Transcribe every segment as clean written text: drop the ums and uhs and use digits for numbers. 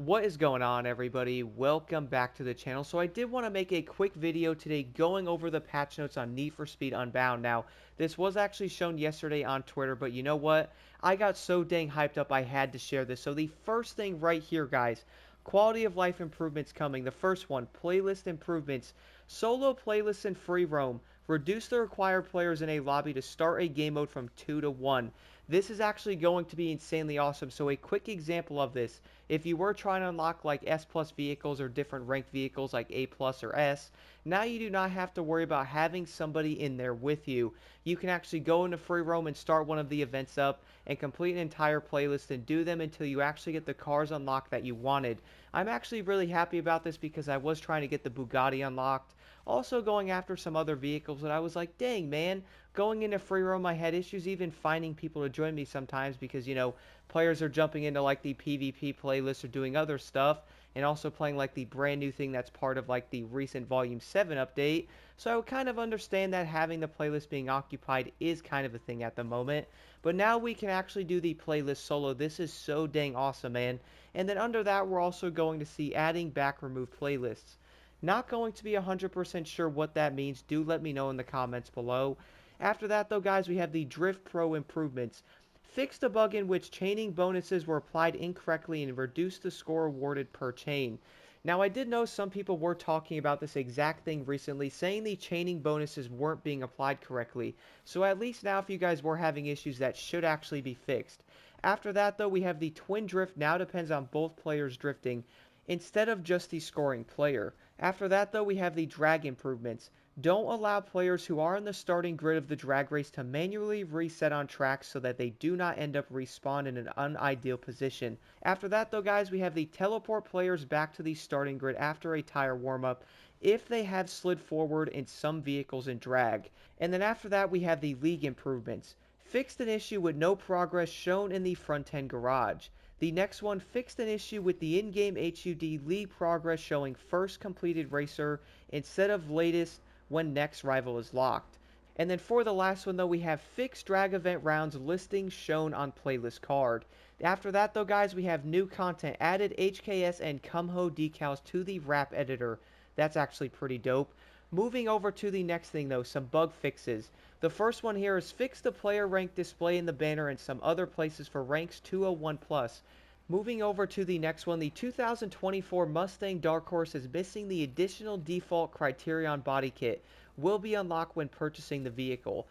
What is going on, everybody? Welcome back to the channel. So I did want to make a quick video today going over the patch notes on Need for Speed Unbound. Now, this was actually shown yesterday on Twitter, but you know what? I got so dang hyped up I had to share this. So the first thing right here, guys, quality of life improvements coming. The first one, playlist improvements. Solo playlists and free roam. Reduce the required players in a lobby to start a game mode from 2 to 1. This is actually going to be insanely awesome. So a quick example of this, if you were trying to unlock like S plus vehicles or different ranked vehicles like A plus or S, now you do not have to worry about having somebody in there with you. You can actually go into free roam and start one of the events up and complete an entire playlist and do them until you actually get the cars unlocked that you wanted. I'm actually really happy about this because I was trying to get the Bugatti unlocked. Also going after some other vehicles that I was like, dang man, going into free roam I had issues even finding people to join me sometimes because, players are jumping into like the PvP playlist or doing other stuff and also playing like the brand new thing that's part of like the recent Volume 7 update. So I kind of understand that having the playlist being occupied is kind of a thing at the moment. But now we can actually do the playlist solo. This is so dang awesome, man. And then under that, we're also going to see adding back remove playlists. Not going to be 100% sure what that means. Do let me know in the comments below. After that, though, guys, we have the Drift Pro improvements. Fixed a bug in which chaining bonuses were applied incorrectly and reduced the score awarded per chain. Now, I did know some people were talking about this exact thing recently, saying the chaining bonuses weren't being applied correctly. So at least now, if you guys were having issues, that should actually be fixed. After that, though, we have the twin drift now depends on both players drifting instead of just the scoring player. After that, though, we have the drag improvements. Don't allow players who are in the starting grid of the drag race to manually reset on tracks so that they do not end up respawn in an unideal position. After that, though, guys, we have the teleport players back to the starting grid after a tire warm-up if they have slid forward in some vehicles in drag. And then after that, we have the league improvements. Fixed an issue with no progress shown in the front-end garage. The next one fixed an issue with the in-game HUD league progress showing first completed racer instead of latest when next rival is locked. And then for the last one, though, we have fixed drag event rounds listings shown on playlist card. After that, though, guys, we have new content, added HKS and Cumho decals to the wrap editor. That's actually pretty dope. Moving over to the next thing, though, some bug fixes. The first one here is fix the player rank display in the banner and some other places for ranks 201 plus. Moving over to the next one, the 2024 Mustang Dark Horse is missing the additional default Criterion body kit. Will be unlocked when purchasing the vehicle.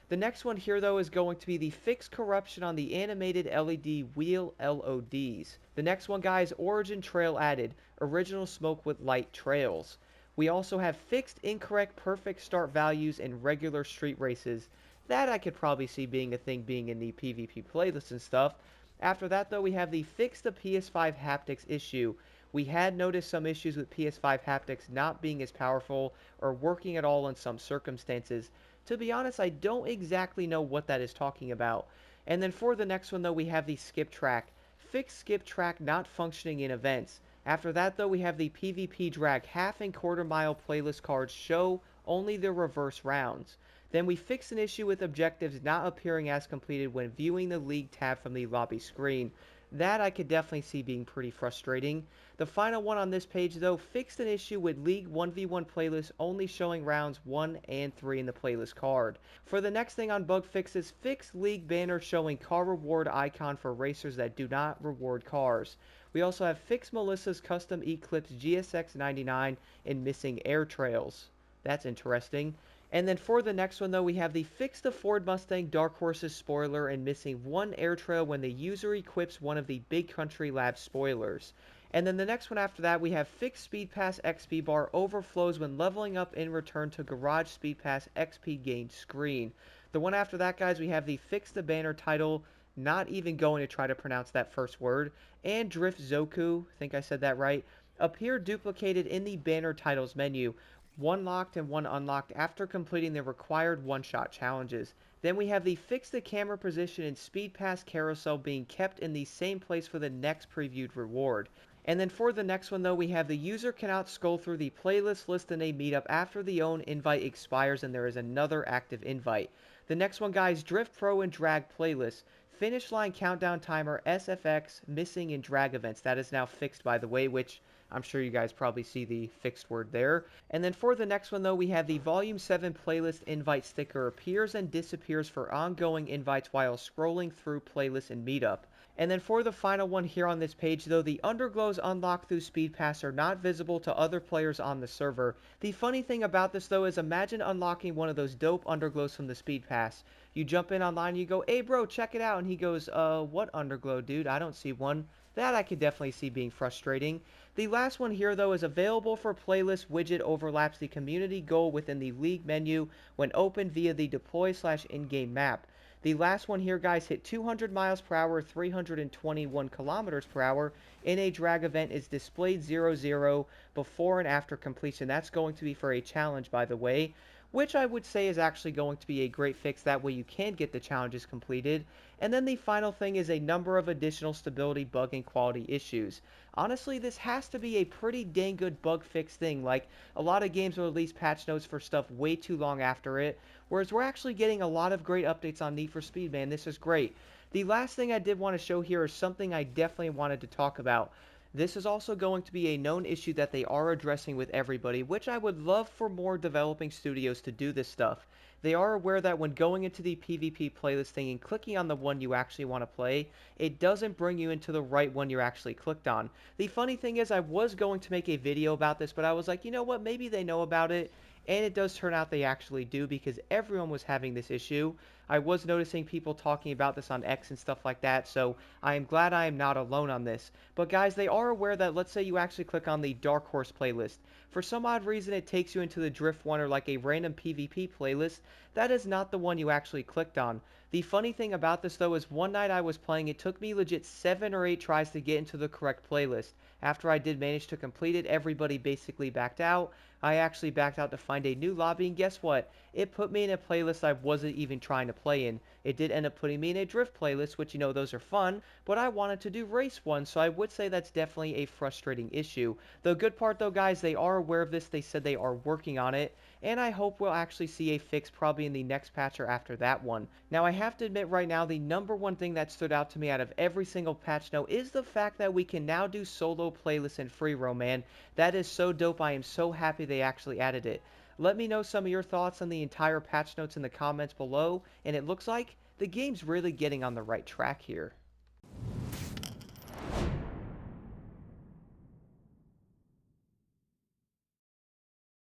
The next one here, though, is going to be the fixed corruption on the animated LED wheel LODs. The next one, guys, Origin Trail added. Original smoke with light trails. We also have fixed incorrect perfect start values in regular street races. That I could probably see being a thing being in the PvP playlist and stuff. After that, though, we have the fix the PS5 haptics issue. We had noticed some issues with PS5 haptics not being as powerful or working at all in some circumstances. To be honest, I don't exactly know what that is talking about. And then for the next one, though, we have the skip track. Fix skip track not functioning in events. After that, though, we have the PvP drag half and quarter mile playlist cards show only the reverse rounds. Then we fix an issue with objectives not appearing as completed when viewing the league tab from the lobby screen. That I could definitely see being pretty frustrating. The final one on this page, though, fixed an issue with League 1v1 playlist only showing rounds 1 and 3 in the playlist card. For the next thing on bug fixes, fix League banner showing car reward icon for racers that do not reward cars. We also have fixed Melissa's custom Eclipse GSX 99 and missing air trails. That's interesting. And then for the next one, though, we have the fix the Ford Mustang Dark Horse's spoiler and missing one air trail when the user equips one of the Big Country Lab spoilers. And then the next one after that, we have fixed Speed Pass XP bar overflows when leveling up in return to Garage Speed Pass XP gain screen. The one after that, guys, we have the fix the banner title, not even going to try to pronounce that first word, and Drift Zoku, I think I said that right, appear duplicated in the banner titles menu. One locked and one unlocked after completing the required one-shot challenges. Then we have the fix the camera position and speed pass carousel being kept in the same place for the next previewed reward. And then for the next one, though, we have the user cannot scroll through the playlist list in a meetup after the own invite expires and there is another active invite. The next one, guys, Drift Pro and Drag playlist. finish line countdown timer, SFX, missing, and drag events. That is now fixed, by the way, which I'm sure you guys probably see the fixed word there. And then for the next one, though, we have the Volume 7 playlist invite sticker appears and disappears for ongoing invites while scrolling through playlists and meetup. And then for the final one here on this page, though, the underglows unlocked through Speed Pass are not visible to other players on the server. The funny thing about this, though, is imagine unlocking one of those dope underglows from the Speed Pass. You jump in online, you go, hey bro, check it out, and he goes, what underglow, dude? I don't see one. That I could definitely see being frustrating. The last one here, though, is available for playlist widget overlaps the community goal within the league menu when opened via the deploy/in-game map. The last one here, guys, hit 200 miles per hour, 321 kilometers per hour in a drag event is displayed 00 before and after completion. That's going to be for a challenge, by the way, which I would say is actually going to be a great fix. That way you can get the challenges completed. And then the final thing is a number of additional stability, bug, and quality issues. Honestly, this has to be a pretty dang good bug fix thing. Like, a lot of games will release patch notes for stuff way too long after it, whereas we're actually getting a lot of great updates on Need for Speed, man. This is great. The last thing I did want to show here is something I definitely wanted to talk about. This is also going to be a known issue that they are addressing with everybody, which I would love for more developing studios to do this stuff. They are aware that when going into the PvP playlist thing and clicking on the one you actually want to play, it doesn't bring you into the right one you're actually clicked on. The funny thing is, I was going to make a video about this, but I was like, you know what, maybe they know about it. And it does turn out they actually do, because everyone was having this issue. I was noticing people talking about this on X and stuff like that, so I am glad I am not alone on this. But guys, they are aware that, let's say you actually click on the Dark Horse playlist. For some odd reason, it takes you into the Drift one or like a random PvP playlist. That is not the one you actually clicked on. The funny thing about this, though, is one night I was playing, it took me legit 7 or 8 tries to get into the correct playlist. After I did manage to complete it, everybody basically backed out. I actually backed out to find a new lobby, and guess what? It put me in a playlist I wasn't even trying to play in. It did end up putting me in a drift playlist, which, you know, those are fun, but I wanted to do race ones, so I would say that's definitely a frustrating issue. The good part, though, guys, they are aware of this. They said they are working on it, and I hope we'll actually see a fix probably in the next patch or after that one. Now, I have to admit right now, the number one thing that stood out to me out of every single patch note is the fact that we can now do solo playlists in free roam, man. That is so dope. I am so happy they actually added it. Let me know some of your thoughts on the entire patch notes in the comments below, and it looks like the game's really getting on the right track here.